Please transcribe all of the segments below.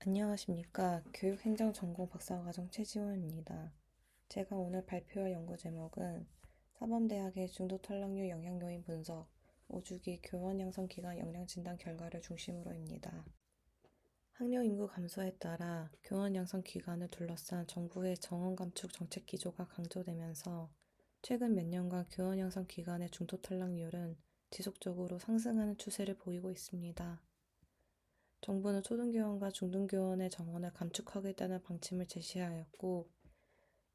안녕하십니까. 교육행정전공 박사과정 최지원입니다. 제가 오늘 발표할 연구 제목은 사범대학의 중도 탈락률 영향 요인 분석, 5주기 교원 양성 기간 영양 진단 결과를 중심으로입니다. 학령 인구 감소에 따라 교원 양성 기간을 둘러싼 정부의 정원 감축 정책 기조가 강조되면서 최근 몇 년간 교원 양성 기간의 중도 탈락률은 지속적으로 상승하는 추세를 보이고 있습니다. 정부는 초등교원과 중등교원의 정원을 감축하겠다는 방침을 제시하였고,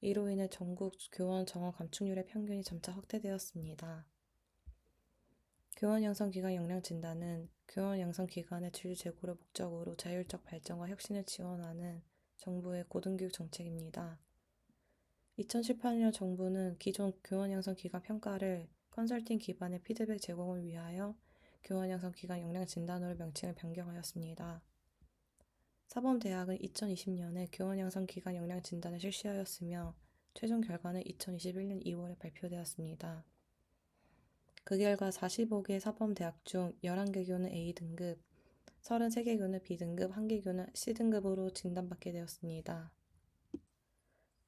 이로 인해 전국 교원 정원 감축률의 평균이 점차 확대되었습니다. 교원 양성 기간 역량 진단은 교원 양성 기간의 질 제고를 목적으로 자율적 발전과 혁신을 지원하는 정부의 고등교육 정책입니다. 2018년 정부는 기존 교원 양성 기간 평가를 컨설팅 기반의 피드백 제공을 위하여 교원 양성 기간 역량 진단으로 명칭을 변경하였습니다. 사범대학은 2020년에 교원 양성 기간 역량 진단을 실시하였으며 최종 결과는 2021년 2월에 발표되었습니다. 그 결과 45개 사범대학 중 11개 교는 A등급, 33개 교는 B등급, 1개 교는 C등급으로 진단받게 되었습니다.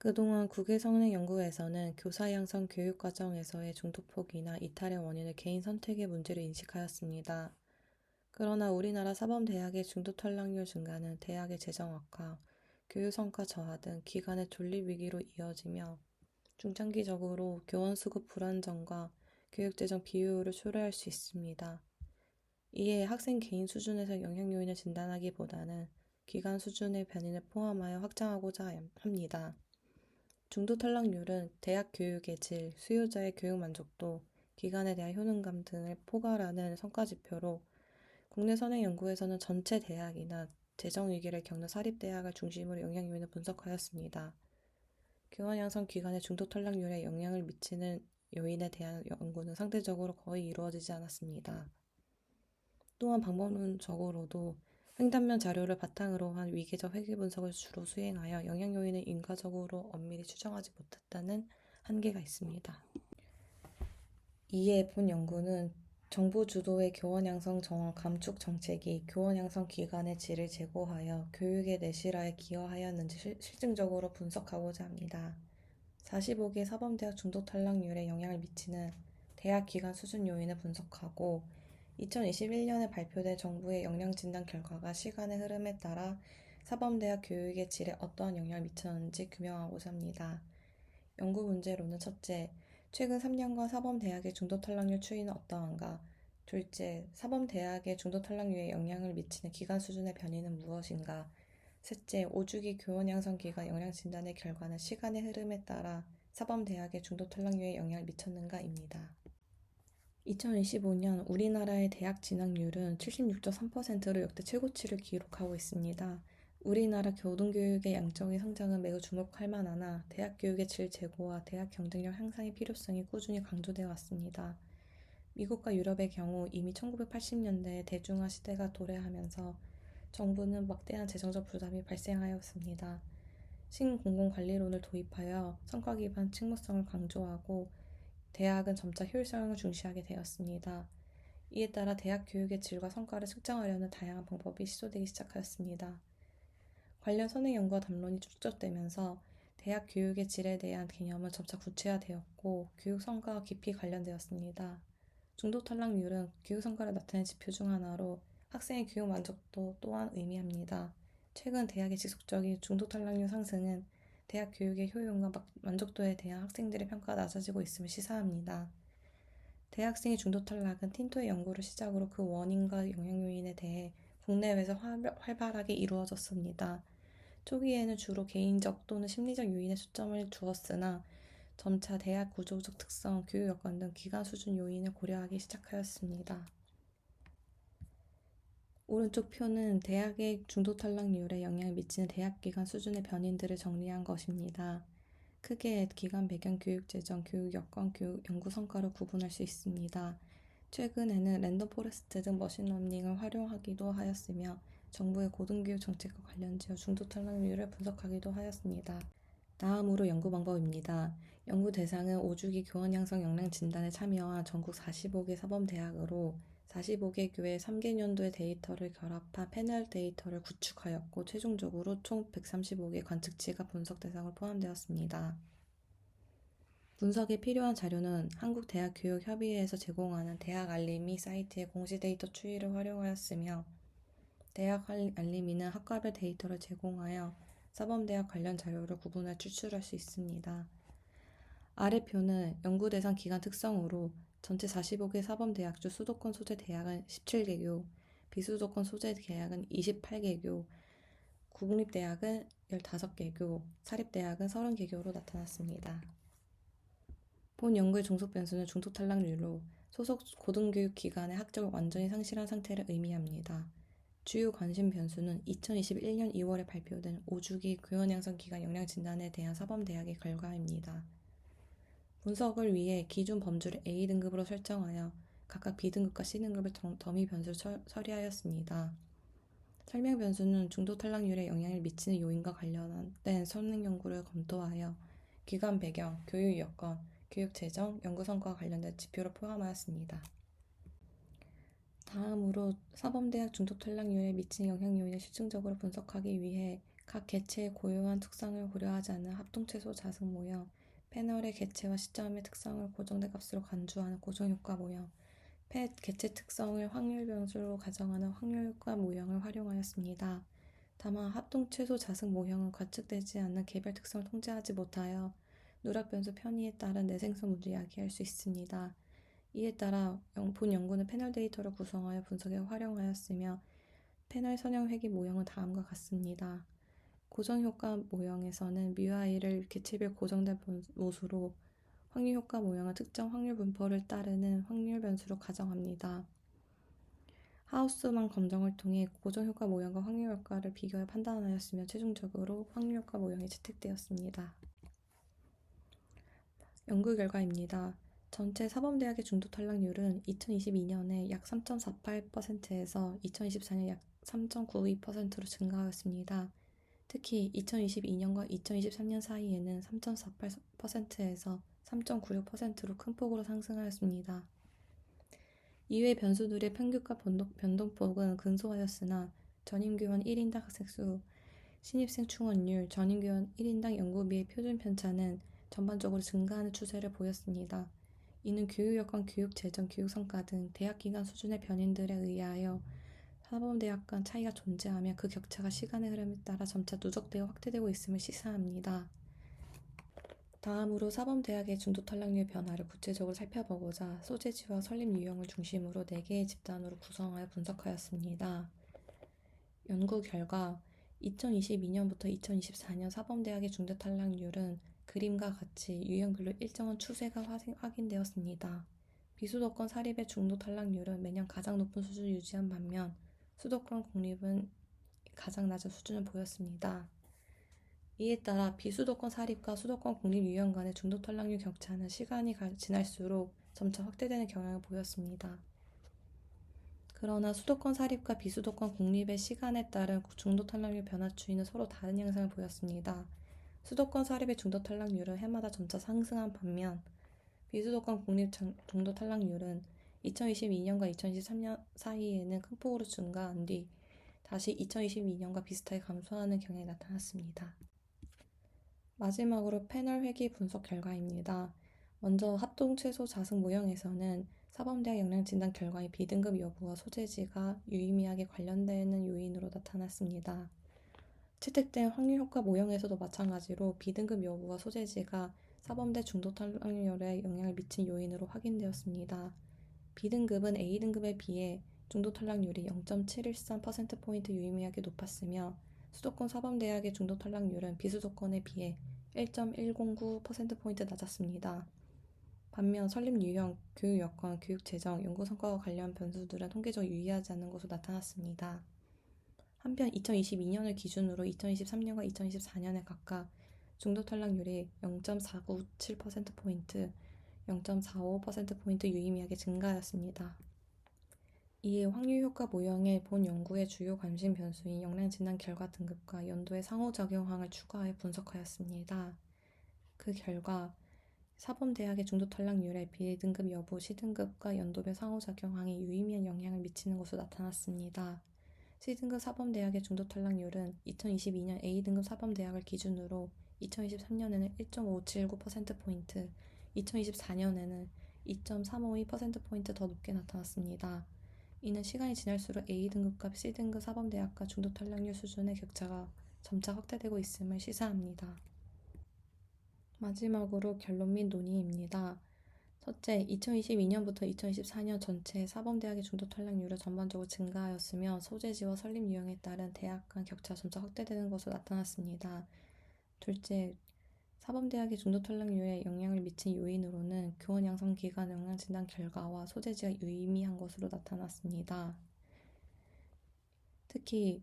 그동안 국외 성능 연구에서는 교사 양성 교육 과정에서의 중도폭이나 이탈의 원인을 개인 선택의 문제로 인식하였습니다. 그러나 우리나라 사범대학의 중도 탈락률 증가는 대학의 재정 악화, 교육 성과 저하 등 기관의 존립 위기로 이어지며 중장기적으로 교원 수급 불안정과 교육 재정 비효율을 초래할 수 있습니다. 이에 학생 개인 수준에서 영향 요인을 진단하기보다는 기관 수준의 변인을 포함하여 확장하고자 합니다. 중도 탈락률은 대학 교육의 질, 수요자의 교육 만족도, 기관에 대한 효능감 등을 포괄하는 성과지표로 국내 선행 연구에서는 전체 대학이나 재정 위기를 겪는 사립대학을 중심으로 영향 요인을 분석하였습니다. 교원 양성 기관의 중도 탈락률에 영향을 미치는 요인에 대한 연구는 상대적으로 거의 이루어지지 않았습니다. 또한 방법론적으로도 횡단면 자료를 바탕으로 한 위계적 회계 분석을 주로 수행하여 영향 요인을 인과적으로 엄밀히 추정하지 못했다는 한계가 있습니다. 이에 본 연구는 정부 주도의 교원 양성 정원 감축 정책이 교원 양성 기관의 질을 제고하여 교육의 내실화에 기여하였는지 실증적으로 분석하고자 합니다. 45개 사범대학 중도 탈락률에 영향을 미치는 대학 기관 수준 요인을 분석하고 2021년에 발표된 정부의 역량 진단 결과가 시간의 흐름에 따라 사범대학 교육의 질에 어떠한 영향을 미쳤는지 규명하고자 합니다. 연구 문제로는 첫째, 최근 3년간 사범대학의 중도 탈락률 추이는 어떠한가? 둘째, 사범대학의 중도 탈락률에 영향을 미치는 기간 수준의 변이는 무엇인가? 셋째, 5주기 교원 양성 기간 역량 진단의 결과는 시간의 흐름에 따라 사범대학의 중도 탈락률에 영향을 미쳤는가입니다. 2025년 우리나라의 대학 진학률은 76.3%로 역대 최고치를 기록하고 있습니다. 우리나라 고등교육의 양적인 성장은 매우 주목할 만하나 대학 교육의 질 제고와 대학 경쟁력 향상의 필요성이 꾸준히 강조되어 왔습니다. 미국과 유럽의 경우 이미 1980년대에 대중화 시대가 도래하면서 정부는 막대한 재정적 부담이 발생하였습니다. 신공공관리론을 도입하여 성과 기반 직무성을 강조하고 대학은 점차 효율성을 중시하게 되었습니다. 이에 따라 대학 교육의 질과 성과를 측정하려는 다양한 방법이 시도되기 시작하였습니다. 관련 선행 연구와 담론이 축적되면서 대학 교육의 질에 대한 개념은 점차 구체화되었고 교육 성과와 깊이 관련되었습니다. 중도 탈락률은 교육 성과를 나타내는 지표 중 하나로 학생의 교육 만족도 또한 의미합니다. 최근 대학의 지속적인 중도 탈락률 상승은 대학 교육의 효용과 만족도에 대한 학생들의 평가가 낮아지고 있음을 시사합니다. 대학생의 중도 탈락은 틴토의 연구를 시작으로 그 원인과 영향 요인에 대해 국내외에서 활발하게 이루어졌습니다. 초기에는 주로 개인적 또는 심리적 요인에 초점을 두었으나 점차 대학 구조적 특성, 교육 여건 등 기간 수준 요인을 고려하기 시작하였습니다. 오른쪽 표는 대학의 중도 탈락률에 영향을 미치는 대학 기간 수준의 변인들을 정리한 것입니다. 크게 기간 배경, 교육 재정, 교육 여건, 교육 연구 성과로 구분할 수 있습니다. 최근에는 랜덤 포레스트 등 머신러닝을 활용하기도 하였으며 정부의 고등교육 정책과 관련지어 중도 탈락률을 분석하기도 하였습니다. 다음으로 연구 방법입니다. 연구 대상은 5주기 교원 양성 역량 진단에 참여한 전국 45개 사범대학으로 45개 교회 3개년도의 데이터를 결합한 패널 데이터를 구축하였고 최종적으로 총 135개 관측지가 분석 대상으로 포함되었습니다. 분석에 필요한 자료는 한국대학교육협의회에서 제공하는 대학 알림이 사이트의 공시 데이터 추이를 활용하였으며 대학 알림이는 학과별 데이터를 제공하여 사범대학 관련 자료를 구분해 추출할 수 있습니다. 아래 표는 연구 대상 기관 특성으로 전체 45개 사범대학 중 수도권 소재 대학은 17개교, 비수도권 소재 대학은 28개교, 국립대학은 15개교, 사립대학은 30개교로 나타났습니다. 본 연구의 종속 변수는 중도 탈락률로 소속 고등교육 기관의 학적을 완전히 상실한 상태를 의미합니다. 주요 관심 변수는 2021년 2월에 발표된 5주기 교원 양성 기간 역량 진단에 대한 사범대학의 결과입니다. 분석을 위해 기준 범주를 A등급으로 설정하여 각각 B등급과 C등급을 더미 변수를 처리하였습니다. 설명 변수는 중도 탈락률에 영향을 미치는 요인과 관련된 설문 연구를 검토하여 기관 배경, 교육 여건, 교육 재정, 연구 성과와 관련된 지표를 포함하였습니다. 다음으로 사범대학 중도 탈락률에 미치는 영향 요인을 실증적으로 분석하기 위해 각 개체의 고유한 특성을 고려하지 않는 합동최소 자승 모형, 패널의 개체와 시점의 특성을 고정된 값으로 간주하는 고정효과 모형, 개체 특성을 확률 변수로 가정하는 확률효과 모형을 활용하였습니다. 다만 합동최소 자승 모형은 관측되지 않는 개별 특성을 통제하지 못하여 누락 변수 편의에 따른 내생성 문제 야기할 수 있습니다. 이에 따라 본 연구는 패널 데이터를 구성하여 분석에 활용하였으며 패널 선형 회귀 모형은 다음과 같습니다. 고정효과 모형에서는 뮤i를 개체별 고정된 모수로 확률효과 모형은 특정 확률 분포를 따르는 확률 변수로 가정합니다. 하우스만 검정을 통해 고정효과 모형과 확률효과를 비교해 판단하였으며 최종적으로 확률효과 모형이 채택되었습니다. 연구 결과입니다. 전체 사범대학의 중도 탈락률은 2022년에 약 3.48%에서 2024년 약 3.92%로 증가하였습니다. 특히 2022년과 2023년 사이에는 3.48%에서 3.96%로 큰 폭으로 상승하였습니다. 이외 변수들의 평균과 변동폭은 근소하였으나 전임교원 1인당 학생수, 신입생 충원율, 전임교원 1인당 연구비의 표준 편차는 전반적으로 증가하는 추세를 보였습니다. 이는 교육여건, 교육재정, 교육성과 등 대학기간 수준의 변인들에 의하여 사범대학 간 차이가 존재하며 그 격차가 시간의 흐름에 따라 점차 누적되어 확대되고 있음을 시사합니다. 다음으로 사범대학의 중도 탈락률 변화를 구체적으로 살펴보고자 소재지와 설립 유형을 중심으로 4개의 집단으로 구성하여 분석하였습니다. 연구 결과 2022년부터 2024년 사범대학의 중도 탈락률은 그림과 같이 유형별로 일정한 추세가 확인되었습니다. 비수도권 사립의 중도 탈락률은 매년 가장 높은 수준을 유지한 반면 수도권 공립은 가장 낮은 수준을 보였습니다. 이에 따라 비수도권 사립과 수도권 공립 유형 간의 중도 탈락률 격차는 시간이 지날수록 점차 확대되는 경향을 보였습니다. 그러나 수도권 사립과 비수도권 공립의 시간에 따른 중도 탈락률 변화 추이는 서로 다른 양상을 보였습니다. 수도권 사립의 중도 탈락률은 해마다 점차 상승한 반면 비수도권 공립 중도 탈락률은 2022년과 2023년 사이에는 큰 폭으로 증가한 뒤 다시 2022년과 비슷하게 감소하는 경향이 나타났습니다. 마지막으로 패널 회귀 분석 결과입니다. 먼저 합동최소 자승 모형에서는 사범대학 역량진단 결과의 B등급 여부와 소재지가 유의미하게 관련되는 요인으로 나타났습니다. 채택된 확률효과 모형에서도 마찬가지로 B등급 여부와 소재지가 사범대 중도 탈락률에 영향을 미친 요인으로 확인되었습니다. B등급은 A등급에 비해 중도 탈락률이 0.713%포인트 유의미하게 높았으며 수도권 사범대학의 중도 탈락률은 비수도권에 비해 1.109%포인트 낮았습니다. 반면 설립 유형, 교육 여건, 교육 재정, 연구 성과와 관련 변수들은 통계적으로 유의하지 않는 것으로 나타났습니다. 한편 2022년을 기준으로 2023년과 2024년에 각각 중도 탈락률이 0.497%포인트, 0.45%포인트 유의미하게 증가하였습니다. 이에 확률효과 모형의 본 연구의 주요 관심 변수인 역량 진단 결과 등급과 연도의 상호작용항을 추가하여 분석하였습니다. 그 결과 사범대학의 중도 탈락률에 B등급 여부, C등급과 연도별 상호작용항이 유의미한 영향을 미치는 것으로 나타났습니다. C등급 사범대학의 중도 탈락률은 2022년 A등급 사범대학을 기준으로 2023년에는 1.579%포인트, 2024년에는 2.352%포인트 더 높게 나타났습니다. 이는 시간이 지날수록 A등급과 C등급 사범대학과 중도 탈락률 수준의 격차가 점차 확대되고 있음을 시사합니다. 마지막으로 결론 및 논의입니다. 첫째, 2022년부터 2024년 전체 사범대학의 중도 탈락률은 전반적으로 증가하였으며 소재지와 설립 유형에 따른 대학 간 격차 점차 확대되는 것으로 나타났습니다. 둘째, 사범대학의 중도 탈락률에 영향을 미친 요인으로는 교원 양성 기간 영양 진단 결과와 소재지가 유의미한 것으로 나타났습니다. 특히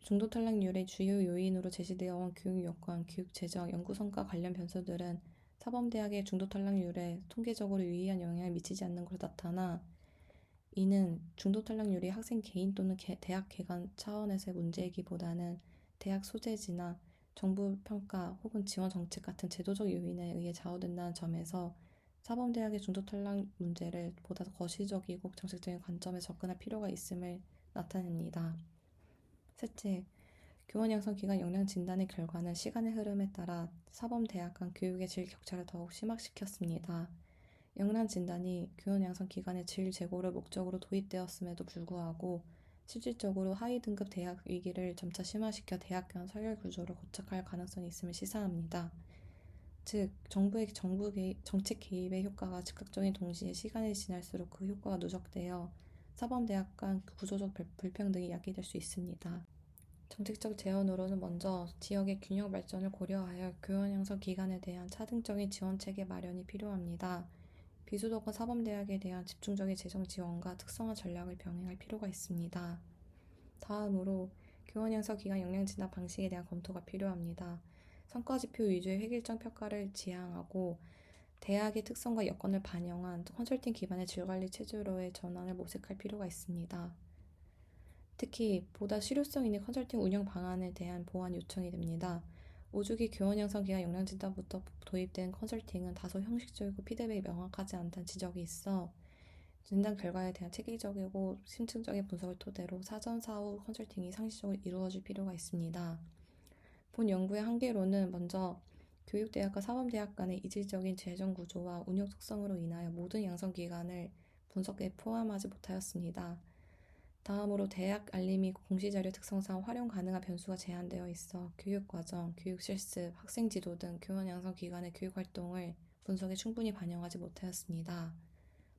중도 탈락률의 주요 요인으로 제시되어 온 교육 여건, 교육 재정, 연구 성과 관련 변수들은 사범대학의 중도 탈락률에 통계적으로 유의한 영향을 미치지 않는 것으로 나타나 이는 중도 탈락률이 학생 개인 또는 대학 개관 차원에서의 문제이기보다는 대학 소재지나 정부 평가 혹은 지원 정책 같은 제도적 요인에 의해 좌우된다는 점에서 사범대학의 중도 탈락 문제를 보다 거시적이고 정책적인 관점에서 접근할 필요가 있음을 나타냅니다. 셋째, 교원 양성 기간 역량 진단의 결과는 시간의 흐름에 따라 사범대학 간 교육의 질 격차를 더욱 심화시켰습니다. 역량 진단이 교원 양성 기간의 질 제고를 목적으로 도입되었음에도 불구하고 실질적으로 하위 등급 대학 위기를 점차 심화시켜 대학 간 서열 구조를 고착할 가능성이 있음을 시사합니다. 즉, 정부의 정책 개입의 효과가 즉각적인 동시에 시간이 지날수록 그 효과가 누적되어 사범대학 간 구조적 불평등이 야기될 수 있습니다. 정책적 제언으로는 먼저 지역의 균형 발전을 고려하여 교원 양성 기관에 대한 차등적인 지원체계 마련이 필요합니다. 비수도권 사범대학에 대한 집중적인 재정 지원과 특성화 전략을 병행할 필요가 있습니다. 다음으로 교원 양성 기관 역량 진단 방식에 대한 검토가 필요합니다. 성과지표 위주의 획일적 평가를 지향하고 대학의 특성과 여건을 반영한 컨설팅 기반의 질관리 체제로의 전환을 모색할 필요가 있습니다. 특히 보다 실효성 있는 컨설팅 운영 방안에 대한 보완 요청이 됩니다. 5주기 교원 양성 기간 역량 진단부터 도입된 컨설팅은 다소 형식적이고 피드백이 명확하지 않다는 지적이 있어 진단 결과에 대한 체계적이고 심층적인 분석을 토대로 사전 사후 컨설팅이 상시적으로 이루어질 필요가 있습니다. 본 연구의 한계로는 먼저 교육대학과 사범대학 간의 이질적인 재정 구조와 운영 특성으로 인하여 모든 양성 기관을 분석에 포함하지 못하였습니다. 다음으로 대학 알림이 공시자료 특성상 활용 가능한 변수가 제한되어 있어 교육과정, 교육실습, 학생지도 등 교원 양성 기관의 교육활동을 분석에 충분히 반영하지 못하였습니다.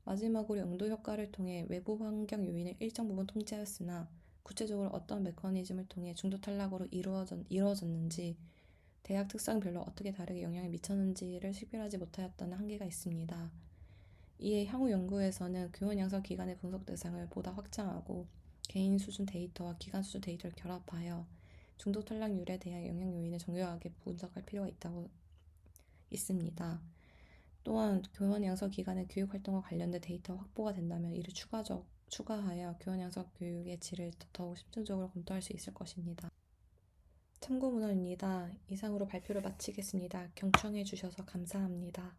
마지막으로 영도 효과를 통해 외부 환경 요인을 일정 부분 통제하였으나 구체적으로 어떤 메커니즘을 통해 중도 탈락으로 이루어졌는지 대학 특성별로 어떻게 다르게 영향을 미쳤는지를 식별하지 못하였다는 한계가 있습니다. 이에 향후 연구에서는 교원 양성 기관의 분석 대상을 보다 확장하고 개인 수준 데이터와 기관 수준 데이터를 결합하여 중도 탈락률에 대한 영향 요인을 정교하게 분석할 필요가 있습니다. 또한 교원 양성 기관의 교육 활동과 관련된 데이터 확보가 된다면 이를 추가하여 교원 양성 교육의 질을 더욱 심층적으로 검토할 수 있을 것입니다. 참고 문헌입니다. 이상으로 발표를 마치겠습니다. 경청해 주셔서 감사합니다.